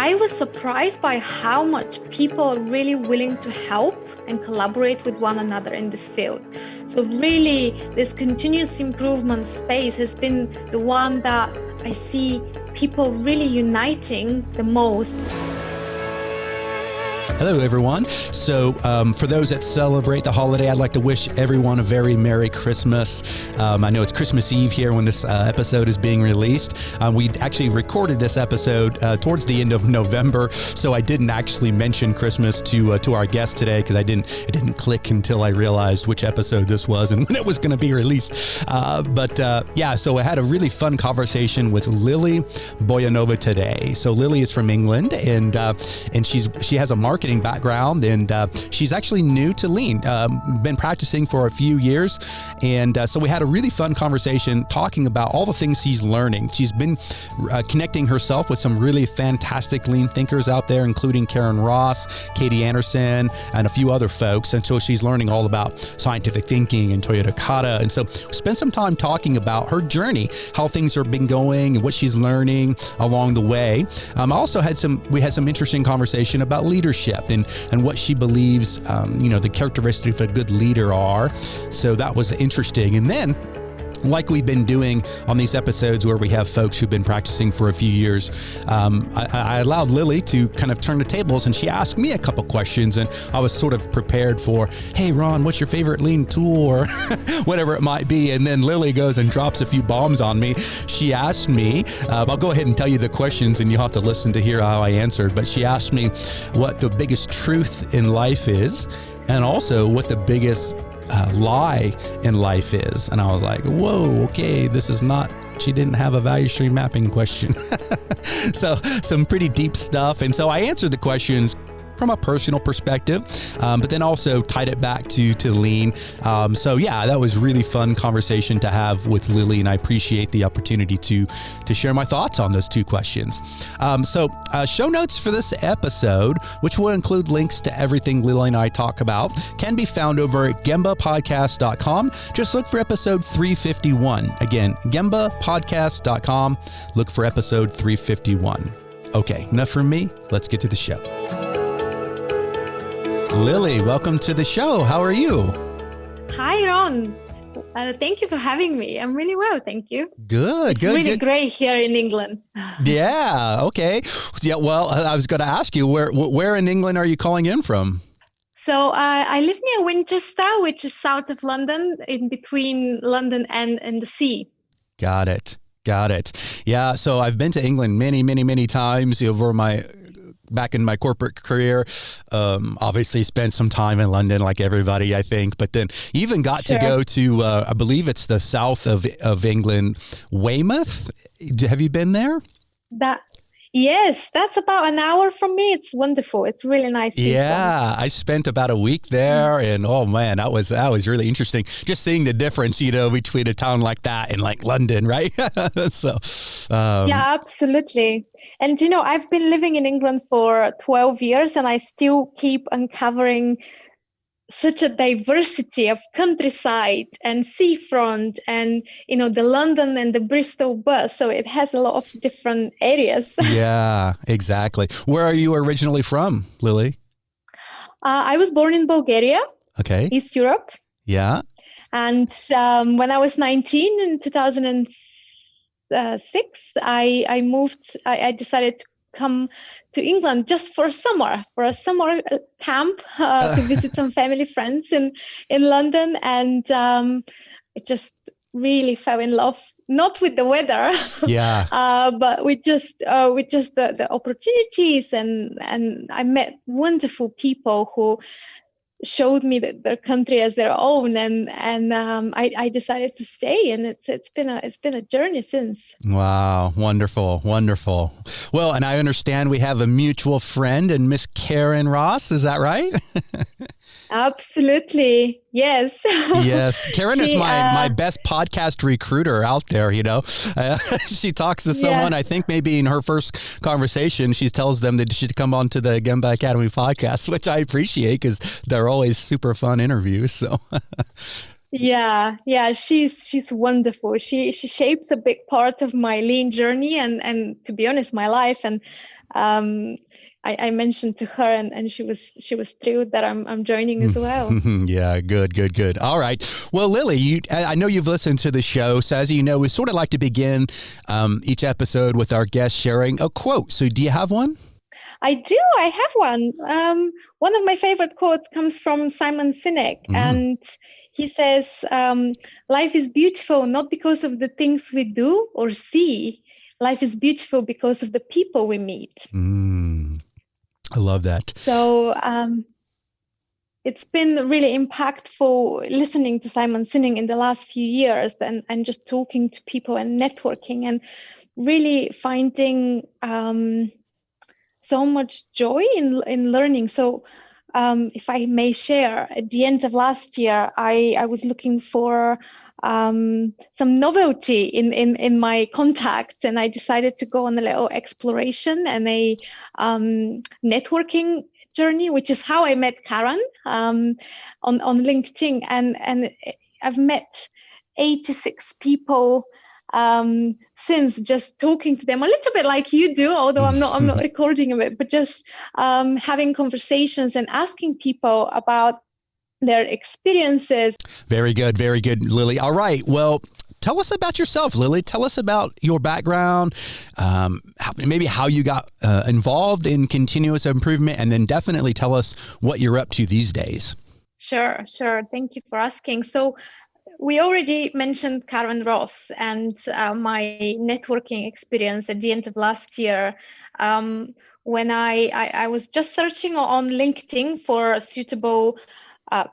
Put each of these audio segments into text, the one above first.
I was surprised by how much people are really willing to help and collaborate with one another in this field. So really, this continuous improvement space has been the one that I see people really uniting the most. Hello, everyone. So for those that celebrate the holiday, I'd like to wish everyone a very Merry Christmas. I know it's Christmas Eve here when this episode is being released. We actually recorded this episode towards the end of November, so I didn't actually mention Christmas to our guest today because it didn't click until I realized which episode this was and when it was going to be released. So I had a really fun conversation with Lili Boyanova today. So Lili is from England, and she has a marketing background, and she's actually new to Lean, been practicing for a few years, and so we had a really fun conversation talking about all the things she's learning. She's been connecting herself with some really fantastic Lean thinkers out there, including Karen Ross, Katie Anderson, and a few other folks, and so she's learning all about scientific thinking and Toyota Kata, and so spent some time talking about her journey, how things have been going, and what she's learning along the way. We had some interesting conversation about leadership and what she believes, the characteristics of a good leader are. So that was interesting. And then, like we've been doing on these episodes where we have folks who've been practicing for a few years, I allowed Lili to kind of turn the tables, and she asked me a couple questions, and I was sort of prepared for, hey, Ron, what's your favorite Lean tool, or whatever it might be. And then Lili goes and drops a few bombs on me. She asked me, I'll go ahead and tell you the questions, and you'll have to listen to hear how I answered, but she asked me what the biggest truth in life is, and also what the biggest lie in life is. And I was like, whoa, okay, this is not, she didn't have a value stream mapping question. So some pretty deep stuff. And so I answered the questions from a personal perspective, but then also tied it back to Lean. That was really fun conversation to have with Lili, and I appreciate the opportunity to share my thoughts on those two questions. Show notes for this episode, which will include links to everything Lili and I talk about, can be found over at gembapodcast.com. Just look for episode 351. Again, gembapodcast.com. Look for episode 351. Okay, enough from me. Let's get to the show. Lili, welcome to the show. How are you? Hi, Ron. Thank you for having me. I'm really well, thank you. Good. It's really great here in England. Yeah, okay. Yeah, well, I was going to ask you, where in England are you calling in from? So I live near Winchester, which is south of London, in between London and the sea. Got it. Yeah, so I've been to England many, many, many times back in my corporate career. Obviously spent some time in London like everybody, I think, but then even got to go to, I believe it's the south of England, Weymouth. Have you been there? Yes, that's about an hour from me. It's wonderful. It's really nice. Yeah, I spent about a week there, and oh man, that was really interesting. Just seeing the difference, between a town like that and like London, right? Yeah, absolutely. And I've been living in England for 12 years, and I still keep uncovering such a diversity of countryside and seafront and, the London and the Bristol bus. So it has a lot of different areas. Yeah, exactly. Where are you originally from, Lili? I was born in Bulgaria. Okay. East Europe. Yeah. And when I was 19 in 2006, I moved, I decided to come to England just for a summer camp to visit some family friends in London, and I just really fell in love, not with the weather, but with just the opportunities, and I met wonderful people who showed me their country as their own, and I decided to stay, and it's been a journey since. Wow, wonderful. Well, and I understand we have a mutual friend in Miss Karen Ross. Is that right? Absolutely. Yes. Yes. Karen is my best podcast recruiter out there, She talks to someone, I think maybe in her first conversation, she tells them that they should come on to the Gemba Academy podcast, which I appreciate because they're always super fun interviews. So Yeah, she's wonderful. She shapes a big part of my lean journey and to be honest, my life. And um, I mentioned to her, and she was thrilled that I'm joining as well. Yeah, good. All right. Well, Lili, I know you've listened to the show, so as you know, we sort of like to begin each episode with our guests sharing a quote. So, do you have one? I do. I have one. One of my favorite quotes comes from Simon Sinek, Mm, and he says, "Life is beautiful not because of the things we do or see. Life is beautiful because of the people we meet." mm, I love that. So it's been really impactful listening to Simon Sinek in the last few years, and just talking to people and networking and really finding so much joy in learning. So if I may share, at the end of last year, I was looking for some novelty in my contacts, and I decided to go on a little exploration and a networking journey, which is how I met Karen on LinkedIn, and I've met 86 people since, just talking to them a little bit like you do, although I'm not recording it, but just having conversations and asking people about their experiences. Very good, Lili. All right. Well, tell us about yourself, Lili. Tell us about your background, maybe how you got involved in continuous improvement, and then definitely tell us what you're up to these days. Sure. Thank you for asking. So we already mentioned Karen Ross and my networking experience at the end of last year. When I was just searching on LinkedIn for suitable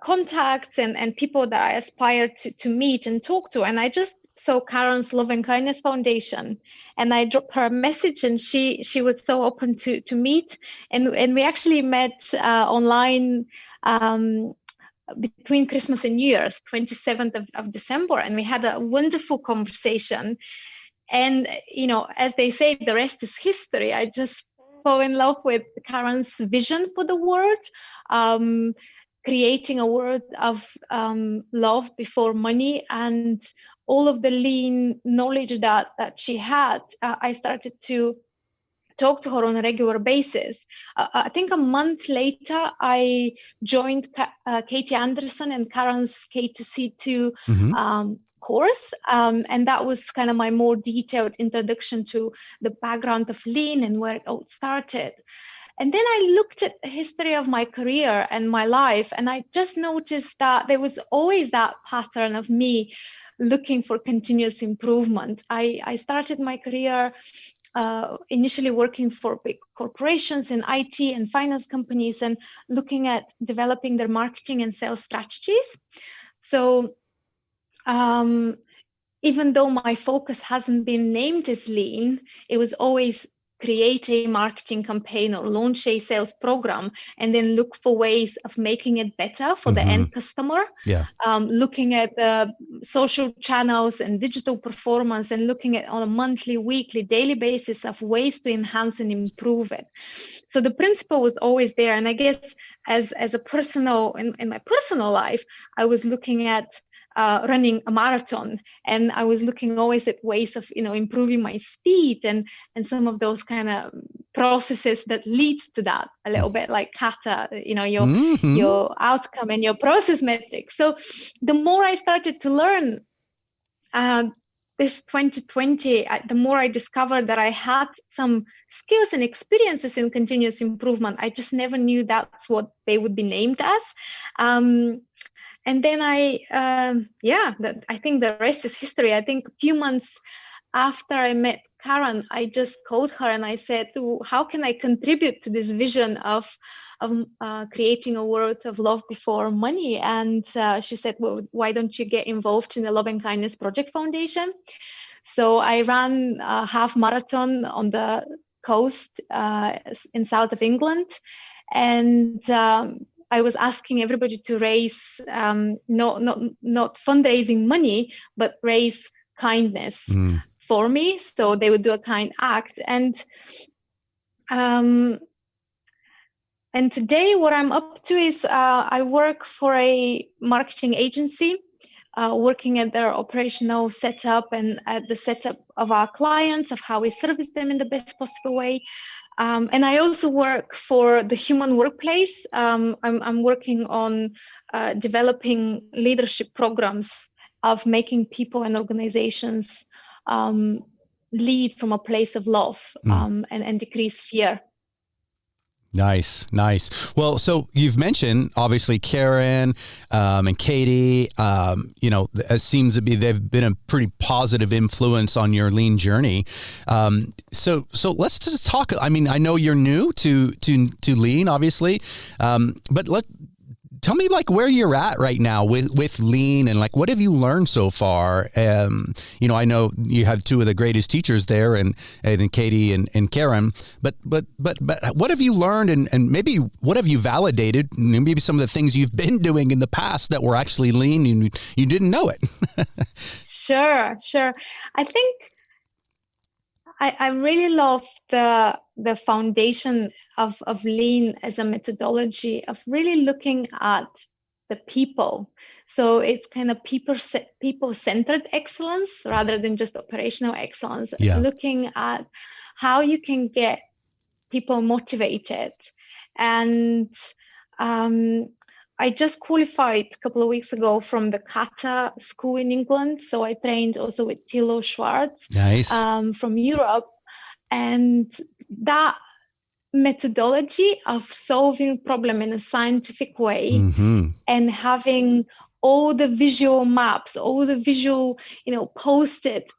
contacts and people that I aspire to meet and talk to. And I just saw Karen's Love and Kindness Foundation, and I dropped her a message, and she was so open to meet. And we actually met online between Christmas and New Year's, 27th of December, and we had a wonderful conversation. And, as they say, the rest is history. I just fell in love with Karen's vision for the world, creating a world of love before money, and all of the lean knowledge that she had. I started to talk to her on a regular basis. I think a month later, I joined Katie Anderson and Karen's K2C2 Mm-hmm. course. And that was kind of my more detailed introduction to the background of lean and where it all started. And then I looked at the history of my career and my life, and I just noticed that there was always that pattern of me looking for continuous improvement. I started my career initially working for big corporations in IT and finance companies and looking at developing their marketing and sales strategies. So even though my focus hasn't been named as lean, it was always create a marketing campaign or launch a sales program and then look for ways of making it better for the end customer. Yeah. Looking at the social channels and digital performance and looking at on a monthly, weekly, daily basis of ways to enhance and improve it. So the principle was always there. And I guess as a personal, in my personal life, I was looking at running a marathon, and I was looking always at ways of improving my speed and some of those kind of processes that lead to that a little bit like kata, your outcome and your process metrics. So the more I started to learn this 2020, the more I discovered that I had some skills and experiences in continuous improvement. I just never knew that's what they would be named as. And then I think the rest is history. I think a few months after I met Karen, I just called her and I said, how can I contribute to this vision of creating a world of love before money? And she said, well, why don't you get involved in the Love and Kindness Project Foundation? So I ran a half marathon on the coast in south of England. And I was asking everybody to raise not fundraising money, but raise kindness for me. So they would do a kind act. And today what I'm up to is I work for a marketing agency working at their operational setup and at the setup of our clients, of how we service them in the best possible way. And I also work for the human workplace. I'm working on developing leadership programs of making people and organizations lead from a place of love and decrease fear. Nice. Well, so you've mentioned obviously Karen and Katie. It seems to be they've been a pretty positive influence on your lean journey. So let's just talk. I mean, I know you're new to lean, obviously, but tell me like where you're at right now with lean and like what have you learned so far? I know you have two of the greatest teachers there and Katie and Karen, but what have you learned and maybe what have you validated? Maybe some of the things you've been doing in the past that were actually lean and you didn't know it. Sure. I think I really love the foundation of lean as a methodology of really looking at the people. So it's kind of people-centered excellence rather than just operational excellence. Yeah. Looking at how you can get people motivated. And I just qualified a couple of weeks ago from the Kata school in England. So I trained also with Thilo Schwartz from Europe. And that methodology of solving problem in a scientific way and having all the visual maps, all the visual, posted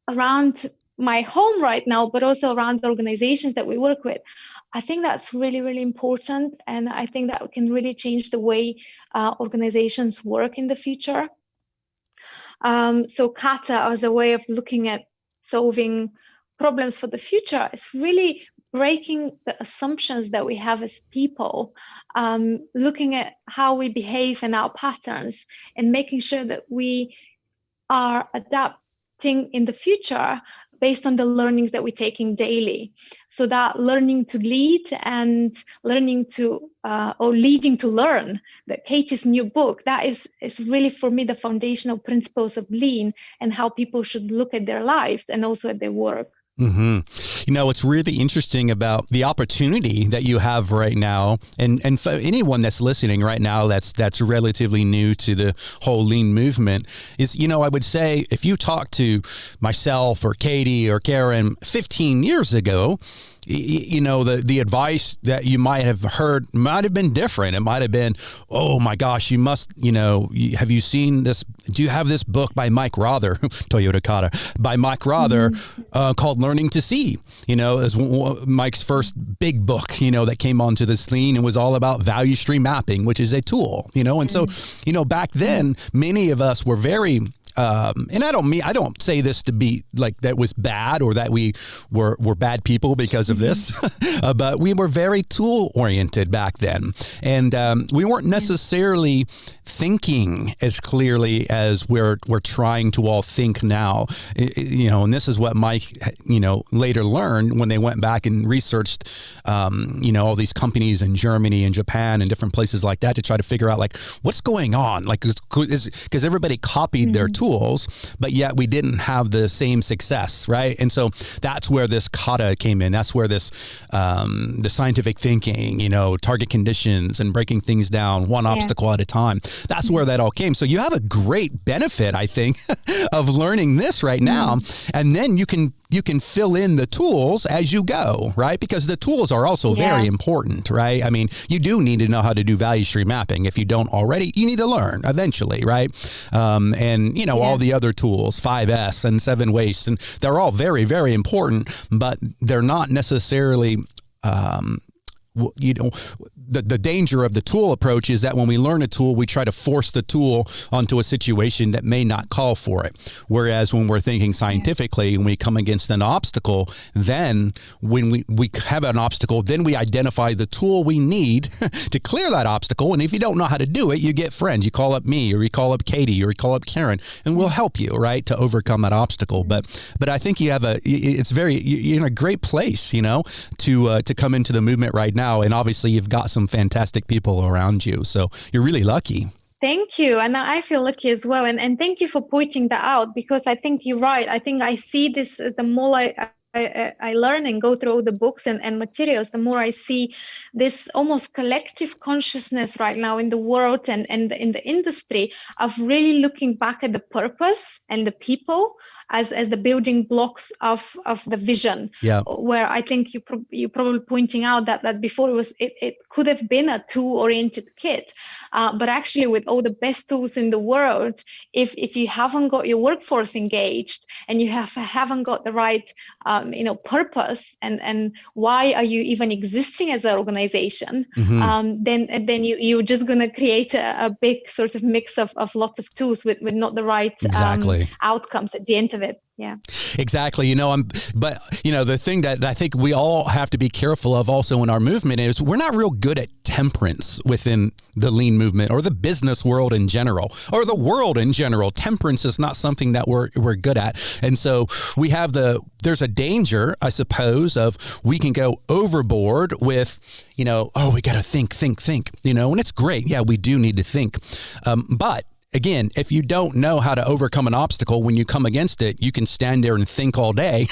around my home right now, but also around the organizations that we work with. I think that's really, really important. And I think that can really change the way organizations work in the future. So Kata as a way of looking at solving problems for the future is really breaking the assumptions that we have as people, looking at how we behave and our patterns and making sure that we are adapting in the future based on the learnings that we're taking daily. So that learning to lead and learning to, or leading to learn, that Katie's new book, that is really for me the foundational principles of lean and how people should look at their lives and also at their work. What's really interesting about the opportunity that you have right now, and for anyone that's listening right now that's relatively new to the whole lean movement, is, I would say if you talk to myself or Katie or Karen 15 years ago, the advice that you might have heard might have been different. It might have been, oh my gosh, you must, have you seen this? Do you have this book by Mike Rother, Toyota Kata, by Mike Rother, called Learning to See? As Mike's first big book, that came onto this lean and was all about value stream mapping, which is a tool, and so, back then, many of us were very, and I don't say this to be like that was bad or that we were bad people because of this, but we were very tool oriented back then. And we weren't necessarily thinking as clearly as we're trying to all think now, and this is what Mike, later learned when they went back and researched, all these companies in Germany and Japan and different places like that to try to figure out like what's going on, like because everybody copied their tools, but yet we didn't have the same success, right? And so that's where this kata came in. That's where this the scientific thinking, target conditions and breaking things down one obstacle at a time. That's where that all came. So you have a great benefit, I think, of learning this right now, and then you can fill in the tools as you go, right? Because the tools are also very important, right? I mean, you do need to know how to do value stream mapping. If you don't already, you need to learn eventually, right? And all the other tools, 5S and 7 Waste, and they're all very, very important, but they're not necessarily, the danger of the tool approach is that when we learn a tool, we try to force the tool onto a situation that may not call for it. Whereas when we're thinking scientifically and we come against an obstacle, then when we have an obstacle, then we identify the tool we need to clear that obstacle. And if you don't know how to do it, you get friends. You call up me or you call up Katie or you call up Karen and we'll help you, right, to overcome that obstacle. But I think you're in a great place, to come into the movement right now. And obviously you've got some fantastic people around you. So you're really lucky. Thank you. And I feel lucky as well. And thank you for pointing that out, because I think you're right. I think I see this the more I learn and go through all the books and materials, the more I see this almost collective consciousness right now in the world and in the industry of really looking back at the purpose and the people as the building blocks of the vision. Yeah. Where I think you probably pointing out that before it could have been a tool-oriented kit, but actually with all the best tools in the world, if you haven't got your workforce engaged and you haven't got the right purpose and why are you even existing as an organization, then you're just going to create a big sort of mix of lots of tools with not the right outcomes at the end of it. Yeah, exactly. But the thing that I think we all have to be careful of also in our movement is we're not real good at temperance within the lean movement or the business world in general or the world in general. Temperance is not something that we're good at. And so there's a danger, I suppose, of we can go overboard with, we got to think, and it's great. Yeah, we do need to think. But again, if you don't know how to overcome an obstacle when you come against it, you can stand there and think all day,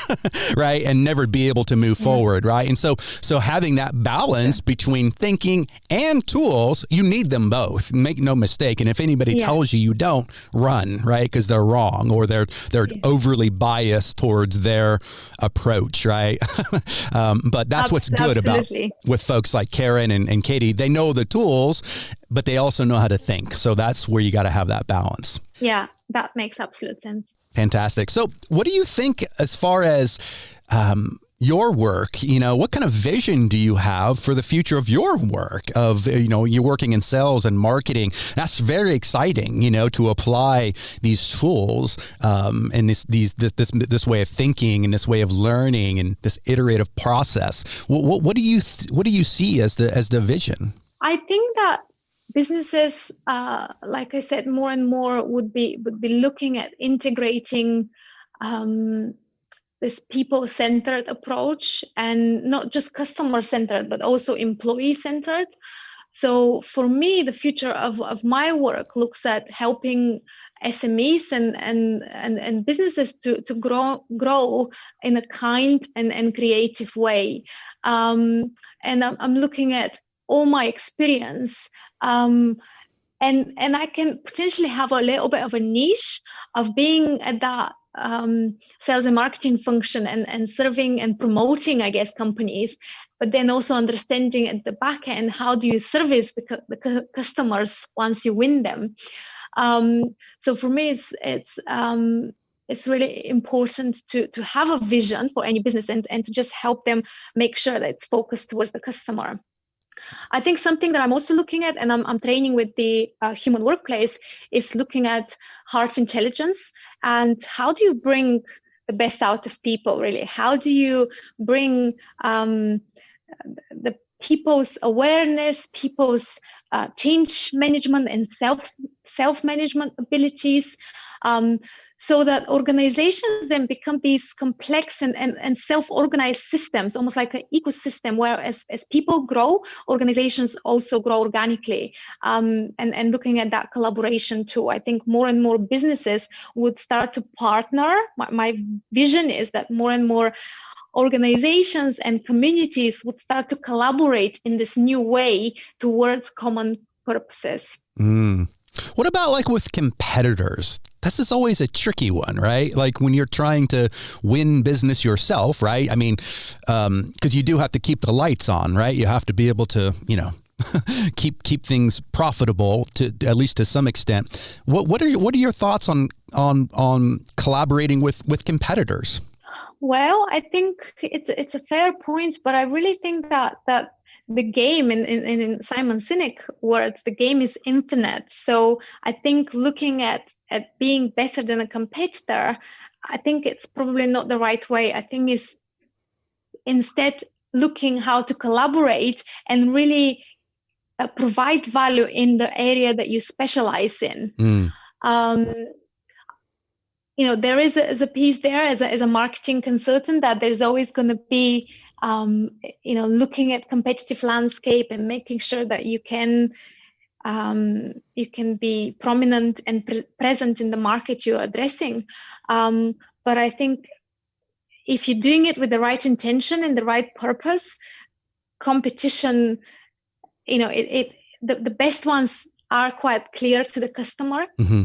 right? And never be able to move forward, right? And so having that balance between thinking and tools, you need them both. Make no mistake. And if anybody tells you don't, run, right? Because they're wrong or they're overly biased towards their approach, right? But that's what's good about with folks like Karen and Katie. They know the tools, but they also know how to think. So that's where you got to have that balance. Yeah, that makes absolute sense. Fantastic. So what do you think as far as your work? What kind of vision do you have for the future of your work? You're working in sales and marketing. That's very exciting, to apply these tools and this way of thinking and this way of learning and this iterative process. What do you see as the vision? I think that businesses, like I said, more and more would be looking at integrating this people-centered approach, and not just customer-centered, but also employee-centered. So for me, the future of my work looks at helping SMEs and businesses to grow in a kind and creative way. And I'm looking at all my experience, and I can potentially have a little bit of a niche of being at that sales and marketing function and serving and promoting, I guess, companies, but then also understanding at the back end, how do you service the customers once you win them? So for me, it's really important to have a vision for any business and to just help them make sure that it's focused towards the customer. I think something that I'm also looking at, and I'm training with the human workplace, is looking at heart intelligence and how do you bring the best out of people, really? How do you bring the people's awareness, people's change management and self-management abilities, so that organizations then become these complex and self-organized systems, almost like an ecosystem where as people grow, organizations also grow organically. And looking at that collaboration too, I think more and more businesses would start to partner. My vision is that more and more organizations and communities would start to collaborate in this new way towards common purposes. What about like with competitors? This is always a tricky one, right? Like when you're trying to win business yourself, right? I mean, because you do have to keep the lights on, right? You have to be able to, keep things profitable to at least to some extent. What are your thoughts on collaborating with competitors? Well, I think it's a fair point, but I really think that the game in Simon Sinek words, the game is infinite. So I think looking at being better than a competitor, I think it's probably not the right way. I think it's instead looking how to collaborate and really provide value in the area that you specialize in. There is a piece there as a marketing consultant that there's always going to be looking at competitive landscape and making sure that you can you can be prominent and present in the market you're addressing. But I think if you're doing it with the right intention and the right purpose, competition, the best ones are quite clear to the customer. Mm-hmm.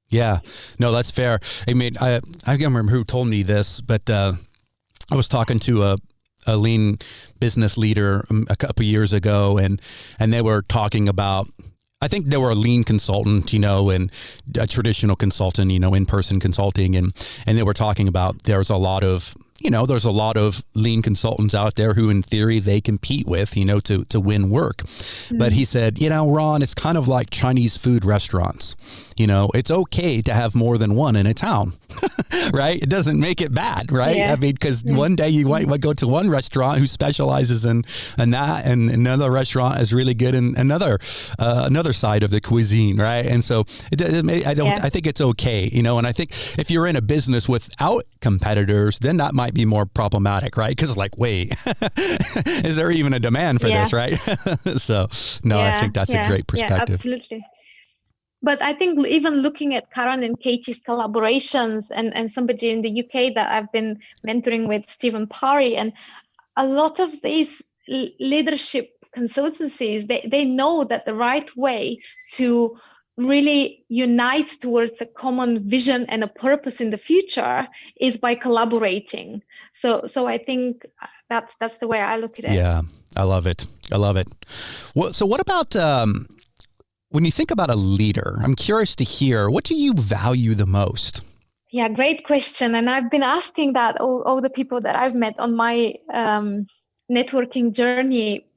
Yeah, no, that's fair. I mean, I can't remember who told me this, but I was talking to a lean business leader a couple of years ago, and they were talking about, I think they were a lean consultant, and a traditional consultant, in-person consulting, and they were talking about there's a lot of lean consultants out there who in theory they compete with, to win work. Mm-hmm. But he said, Ron, it's kind of like Chinese food restaurants. It's okay to have more than one in a town, right? It doesn't make it bad, right? Yeah. I mean, because one day you might go to one restaurant who specializes in that, and another restaurant is really good in another side of the cuisine, right? And so I think it's okay, and I think if you're in a business without competitors, then that might be more problematic, right? Because it's like, wait, is there even a demand for this, right? So, I think that's a great perspective. Yeah, absolutely. But I think even looking at Karan and Katie's collaborations and somebody in the UK that I've been mentoring with, Stephen Parry, and a lot of these leadership consultancies, they know that the right way to really unite towards a common vision and a purpose in the future is by collaborating. So I think that's the way I look at it. Yeah, I love it. Well, so what about when you think about a leader? I'm curious to hear, what do you value the most? Yeah, great question. And I've been asking that all the people that I've met on my networking journey.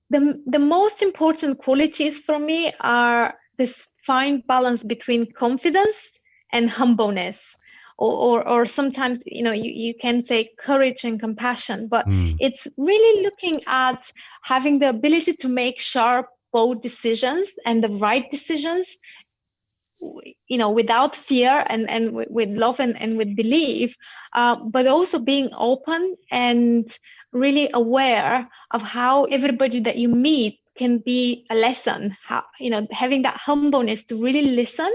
The most important qualities for me are this fine balance between confidence and humbleness, or sometimes you can say courage and compassion, but it's really looking at having the ability to make sharp, bold decisions and the right decisions, without fear and with love and with belief, but also being open and really aware of how everybody that you meet can be a lesson. How, having that humbleness to really listen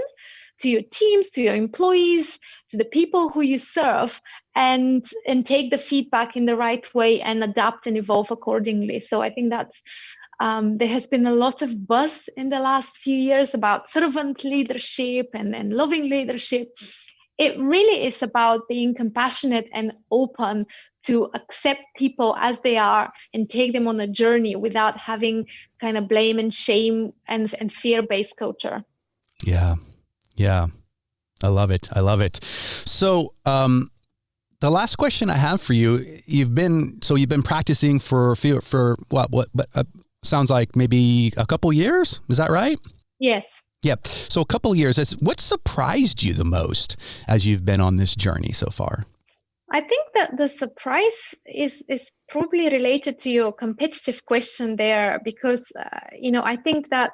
to your teams, to your employees, to the people who you serve, and take the feedback in the right way and adapt and evolve accordingly. So I think that's there has been a lot of buzz in the last few years about servant leadership and loving leadership. It really is about being compassionate and open to accept people as they are and take them on a journey without having kind of blame and shame and fear-based culture. Yeah. I love it. So the last question I have for you, you've been practicing for what sounds like maybe a couple years. Is that right? Yes. Yep. So a couple of years. What surprised you the most as you've been on this journey so far? I think that the surprise is probably related to your competitive question there, because, I think that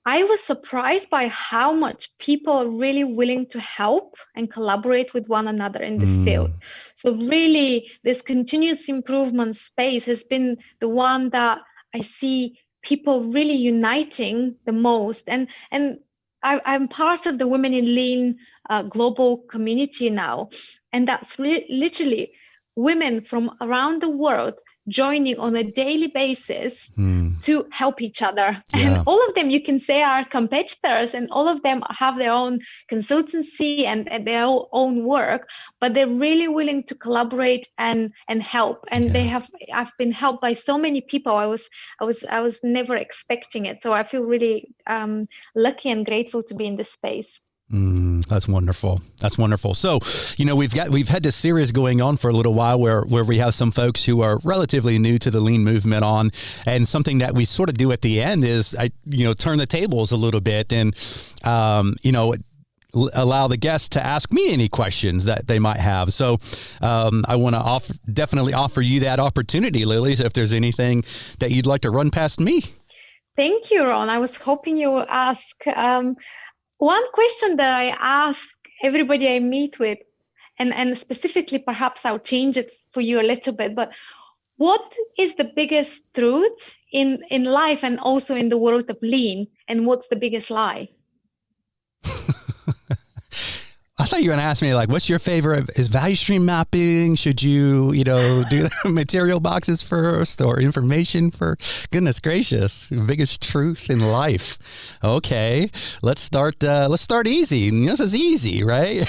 I was surprised by how much people are really willing to help and collaborate with one another in this field. So really, this continuous improvement space has been the one that I see people really uniting the most. And I'm part of the Women in Lean global community now. And that's literally women from around the world joining on a daily basis to help each other. Yeah. And all of them, you can say, are competitors, and all of them have their own consultancy and their own work, but they're really willing to collaborate and help. And I've been helped by so many people. I was never expecting it. So I feel really lucky and grateful to be in this space. That's wonderful. So, we've had this series going on for a little while where we have some folks who are relatively new to the lean movement on, and something that we sort of do at the end is turn the tables a little bit and, allow the guests to ask me any questions that they might have. So, I want to definitely offer you that opportunity, Lili, if there's anything that you'd like to run past me. Thank you, Ron. I was hoping you would ask, one question that I ask everybody I meet with, and specifically perhaps I'll change it for you a little bit, but What is the biggest truth in life and also in the world of lean? And what's the biggest lie? I thought you were going to ask me, like, what's your favorite? Is value stream mapping? Should you, do the material boxes first or information for? Goodness gracious, biggest truth in life. Okay, let's start easy. This is easy, right?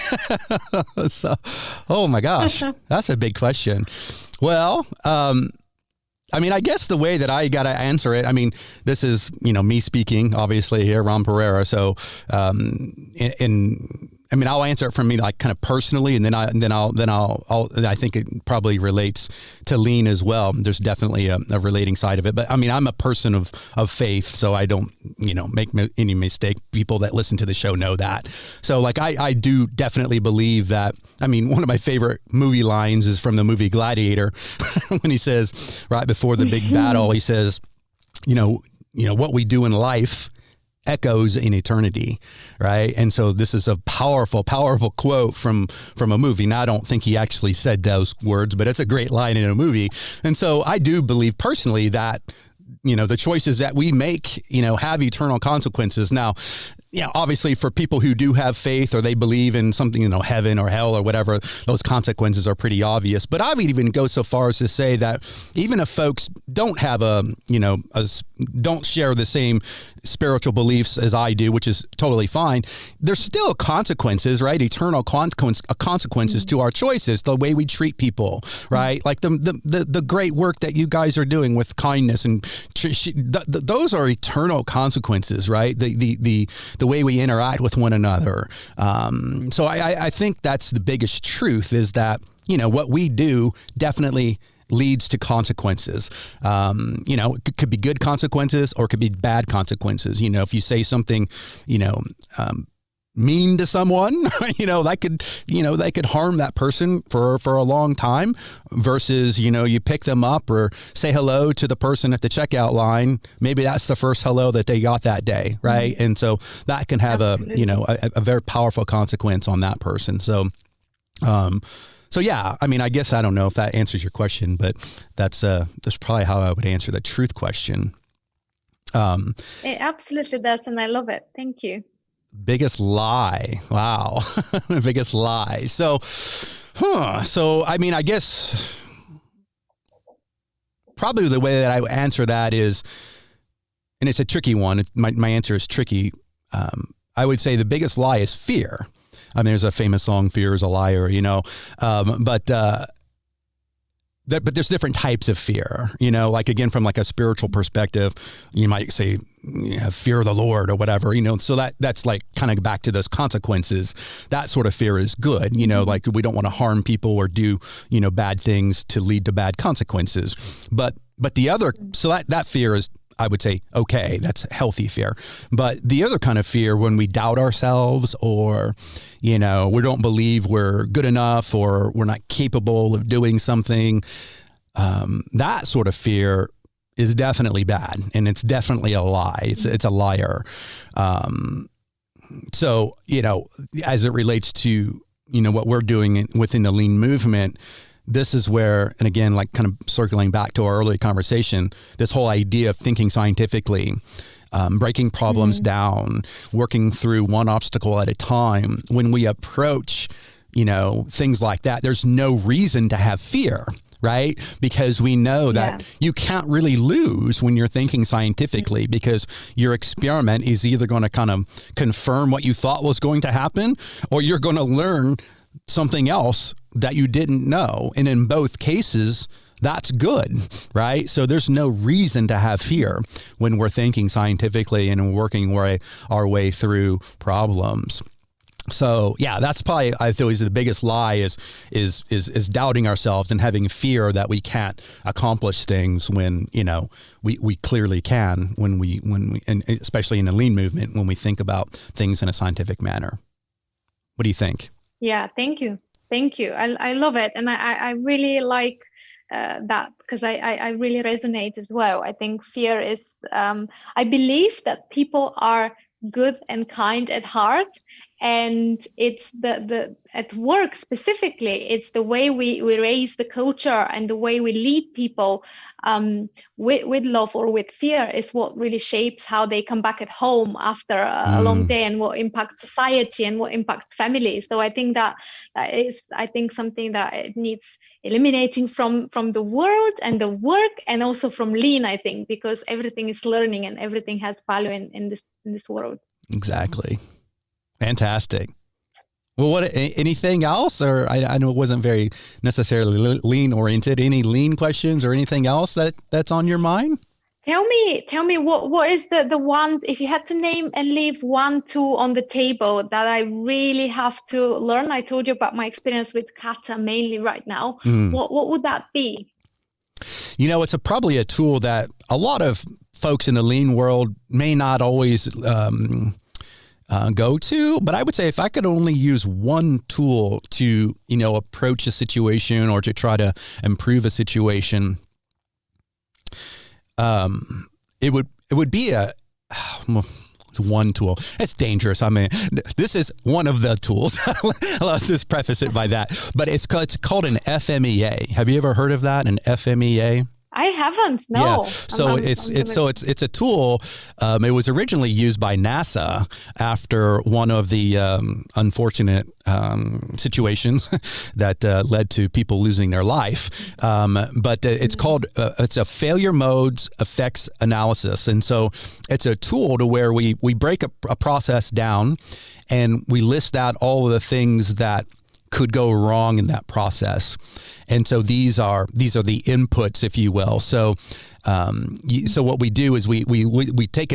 So, oh my gosh, that's a big question. Well, I guess the way that I got to answer it, this is, me speaking, obviously here, Ron Pereira. So, I'll answer it from me, like kind of personally, and then I think it probably relates to lean as well. There's definitely a relating side of it, but I'm a person of faith, so I don't, make any mistake. People that listen to the show know that. So like, I do definitely believe that. One of my favorite movie lines is from the movie Gladiator, when he says right before the big battle, he says, what we do in life echoes in eternity, right? And so this is a powerful, powerful quote from a movie. Now, I don't think he actually said those words, but it's a great line in a movie. And so I do believe personally that, the choices that we make, have eternal consequences. Now, obviously for people who do have faith or they believe in something, heaven or hell or whatever, those consequences are pretty obvious. But I would even go so far as to say that even if folks don't have don't share the same spiritual beliefs as I do, which is totally fine, there's still consequences, right? Eternal consequences to our choices, the way we treat people, right? Like the great work that you guys are doing with kindness, and those are eternal consequences, right? The way we interact with one another. So I think that's the biggest truth, is that, what we do definitely leads to consequences. It could be good consequences or it could be bad consequences. If you say something, mean to someone, that could harm that person for a long time, versus, you pick them up or say hello to the person at the checkout line. Maybe that's the first hello that they got that day. Right. Mm-hmm. And so that can have a very powerful consequence on that person. So yeah, I guess I don't know if that answers your question, but that's probably how I would answer the truth question. It absolutely does, and I love it. Thank you. Biggest lie. Wow. The biggest lie. So I guess probably the way that I would answer that is, and it's a tricky one. My answer is tricky. I would say the biggest lie is fear. There's a famous song, "Fear is a Liar," but there's different types of fear, like, again, from like a spiritual perspective, you might say, have fear of the Lord or whatever, so that's like kind of back to those consequences. That sort of fear is good, like we don't want to harm people or do, bad things to lead to bad consequences. But the other, so that fear is, I would say, okay, that's healthy fear. But the other kind of fear, when we doubt ourselves, or, we don't believe we're good enough, or we're not capable of doing something, that sort of fear is definitely bad, and it's definitely a lie. It's a liar. So, as it relates to, what we're doing within the lean movement, this is where, and again, like kind of circling back to our earlier conversation, this whole idea of thinking scientifically, breaking problems down, working through one obstacle at a time. When we approach, things like that, there's no reason to have fear, right? Because we know that you can't really lose when you're thinking scientifically, because your experiment is either going to kind of confirm what you thought was going to happen, or you're going to learn something else that you didn't know. And in both cases, that's good, right? So there's no reason to have fear when we're thinking scientifically and working our way through problems. So yeah, that's probably, I feel, is the biggest lie is doubting ourselves and having fear that we can't accomplish things when, we clearly can, when we, and especially in the lean movement, when we think about things in a scientific manner. What do you think? Yeah, thank you. I love it. And I really like that, because I really resonate as well. I think fear is, I believe that people are good and kind at heart, And it's the at work specifically, it's the way we raise the culture and the way we lead people with love or with fear is what really shapes how they come back at home after a long day, and what impacts society and what impacts families. So I think that is, I think, something that it needs eliminating from the world and the work, and also from Lean, I think, because everything is learning and everything has value in this world. Exactly. Fantastic. Well, anything else? Or I know it wasn't very necessarily lean oriented. Any lean questions or anything else that's on your mind? Tell me what is the one, if you had to name and leave one tool on the table that I really have to learn. I told you about my experience with Kata mainly right now. What would that be? It's probably a tool that a lot of folks in the lean world may not always go to, but I would say if I could only use one tool to, approach a situation or to try to improve a situation, it would be one tool. It's dangerous. I mean, this is one of the tools. Let's just preface it by that. But it's called an FMEA. Have you ever heard of that? An FMEA? I haven't. No. Yeah. So it's a tool. It was originally used by NASA after one of the unfortunate situations that led to people losing their life. But it's called it's a failure modes effects analysis, and so it's a tool to where we break a process down, and we list out all of the things that could go wrong in that process. And so these are the inputs, if you will. So so what we do is we take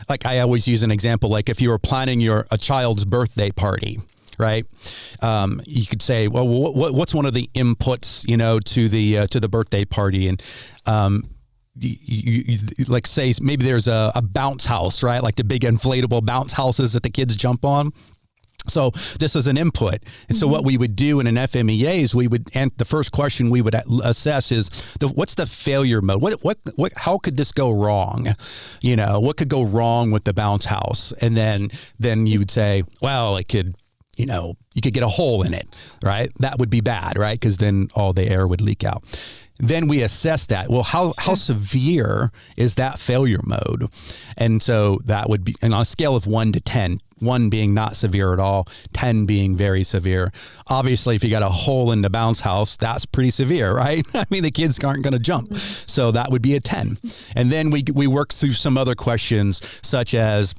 like I always use an example, like if you were planning a child's birthday party, right? You could say, well, what's one of the inputs, to the birthday party? And you like say maybe there's a bounce house, right? Like the big inflatable bounce houses that the kids jump on. So this is an input. And so what we would do in an FMEA is the first question we would assess is what's the failure mode? What how could this go wrong? What could go wrong with the bounce house? And then you would say, well, it could, you could get a hole in it, right? That would be bad, right? Because then all the air would leak out. Then we assess that. Well, how severe is that failure mode? And so that would be, and on a scale of 1 to 10, 1 being not severe at all, 10 being very severe. Obviously, if you got a hole in the bounce house, that's pretty severe, right? I mean, the kids aren't going to jump. So that would be a 10. And then we work through some other questions, such as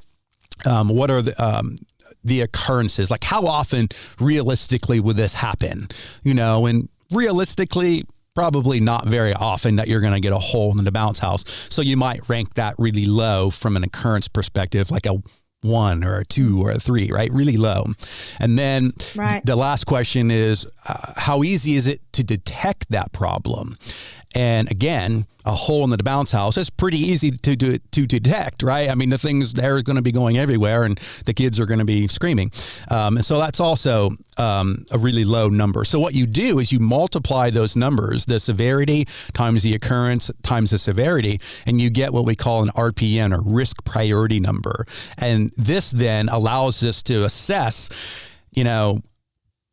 what are the occurrences? Like how often realistically would this happen? And realistically, probably not very often that you're going to get a hole in the bounce house. So you might rank that really low from an occurrence perspective, like a 1 or a 2 or a 3, right? Really low. And then the last question is, how easy is it to detect that problem? And again, a hole in the bounce house is pretty easy to detect, right? I mean, the things they're going to be going everywhere and the kids are going to be screaming. And so that's also a really low number. So what you do is you multiply those numbers, the severity times the occurrence times the severity, and you get what we call an RPN, or risk priority number. And this then allows us to assess,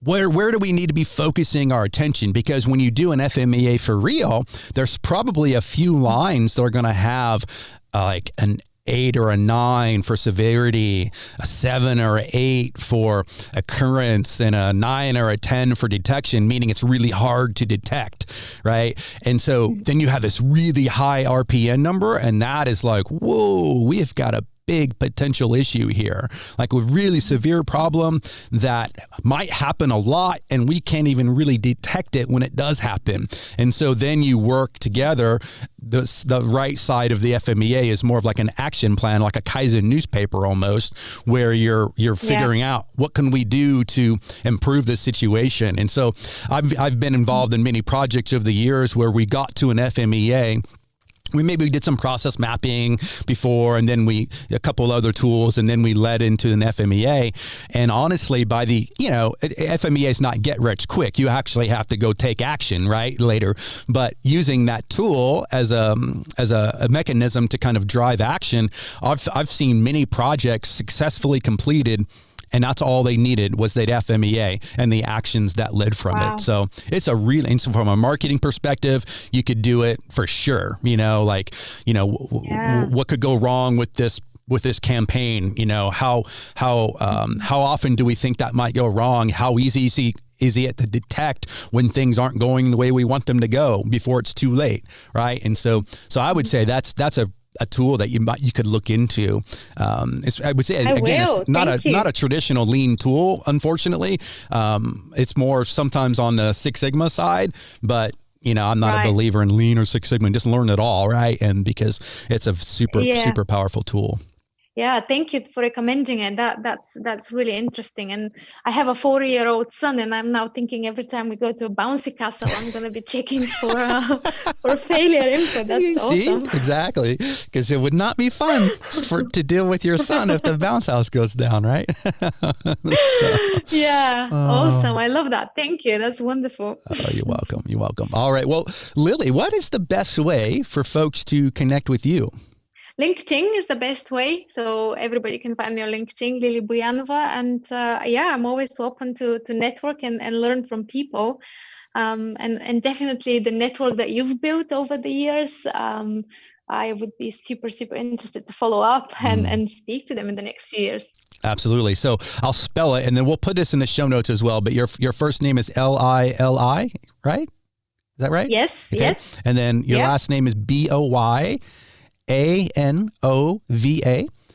where do we need to be focusing our attention? Because when you do an FMEA for real, there's probably a few lines that are going to have like an 8 or a 9 for severity, a 7 or an 8 for occurrence, and a 9 or a 10 for detection, meaning it's really hard to detect, right? And so then you have this really high RPN number, and that is like, whoa, we've got a big potential issue here, like a really severe problem that might happen a lot and we can't even really detect it when it does happen. And so then you work together. The right side of the FMEA is more of like an action plan, like a Kaizen newspaper almost, where you're figuring out what can we do to improve this situation. And so I've been involved in many projects over the years where we got to an FMEA. We did some process mapping before, and then a couple other tools, and then we led into an FMEA. And honestly, by FMEA is not get rich quick. You actually have to go take action, right, later. But using that tool as a mechanism to kind of drive action, I've seen many projects successfully completed And that's all they needed was that FMEA and the actions that led from Wow. it. So it's a real, and so from a marketing perspective, you could do it for sure. What could go wrong with this campaign? How often do we think that might go wrong? How easy is it to detect when things aren't going the way we want them to go before it's too late, right? And so I would say that's a tool that you could look into. I would say again, it's not a traditional lean tool, unfortunately. It's more sometimes on the Six Sigma side, but I'm not a believer in lean or Six Sigma. Just learn it all, right? And because it's a super powerful tool. Yeah, thank you for recommending it. That's really interesting. And I have a 4-year-old son, and I'm now thinking every time we go to a bouncy castle, I'm going to be checking for failure info. That's awesome. See, exactly, because it would not be fun to deal with your son if the bounce house goes down, right? Awesome. I love that. Thank you. That's wonderful. Oh, you're welcome. You're welcome. All right. Well, Lili, what is the best way for folks to connect with you? LinkedIn is the best way. So everybody can find me on LinkedIn, Lili Boyanova. And I'm always open to network and learn from people. And definitely the network that you've built over the years, I would be super interested to follow up and speak to them in the next few years. Absolutely. So I'll spell it, and then we'll put this in the show notes as well. But your first name is Lili, right? Is that right? Yes. Okay. Yes. And then your last name is Boyanova.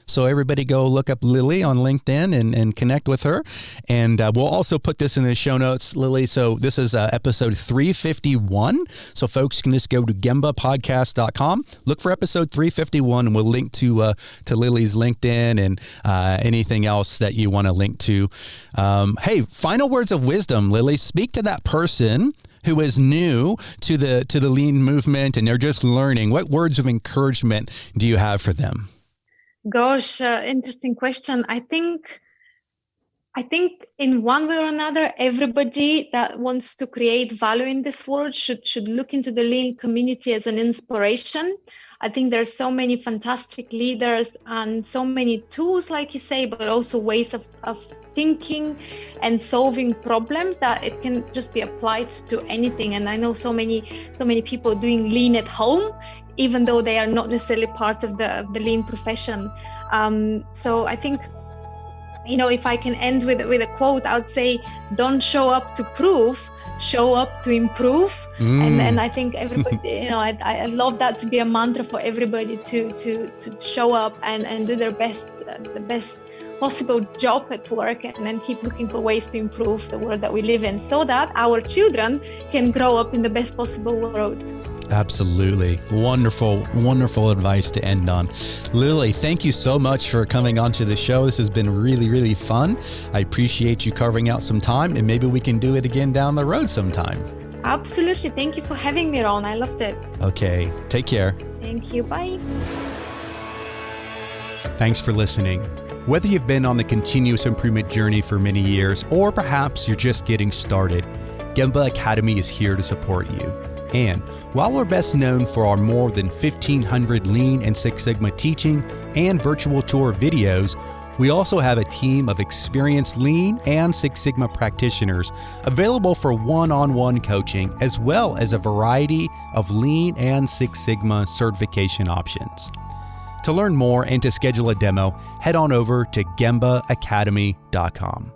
So everybody go look up Lili on LinkedIn and connect with her. And we'll also put this in the show notes, Lili. So this is episode 351. So folks can just go to gembapodcast.com, look for episode 351, and we'll link to Lili's LinkedIn and anything else that you want to link to. Hey, final words of wisdom, Lili. Speak to that person who is new to the lean movement and they're just learning. What words of encouragement do you have for them? Gosh, interesting question. I think in one way or another, everybody that wants to create value in this world should look into the lean community as an inspiration. I think there's so many fantastic leaders and so many tools, like you say, but also ways of thinking and solving problems that it can just be applied to anything. And I know so many people doing lean at home, even though they are not necessarily part of the lean profession. So I think, if I can end with a quote, I would say, don't show up to prove, show up to improve. And I think everybody, I love that to be a mantra for everybody to show up and do their best, the best possible job at work, and then keep looking for ways to improve the world that we live in so that our children can grow up in the best possible world. Absolutely. Wonderful advice to end on. Lili, thank you so much for coming onto the show. This has been really fun. I appreciate you carving out some time, and maybe we can do it again down the road sometime. Absolutely. Thank you for having me, Ron. I loved it. Okay. Take care. Thank you. Bye. Thanks for listening. Whether you've been on the continuous improvement journey for many years, or perhaps you're just getting started, Gemba Academy is here to support you. And while we're best known for our more than 1,500 Lean and Six Sigma teaching and virtual tour videos, we also have a team of experienced Lean and Six Sigma practitioners available for one-on-one coaching, as well as a variety of Lean and Six Sigma certification options. To learn more and to schedule a demo, head on over to gembaacademy.com.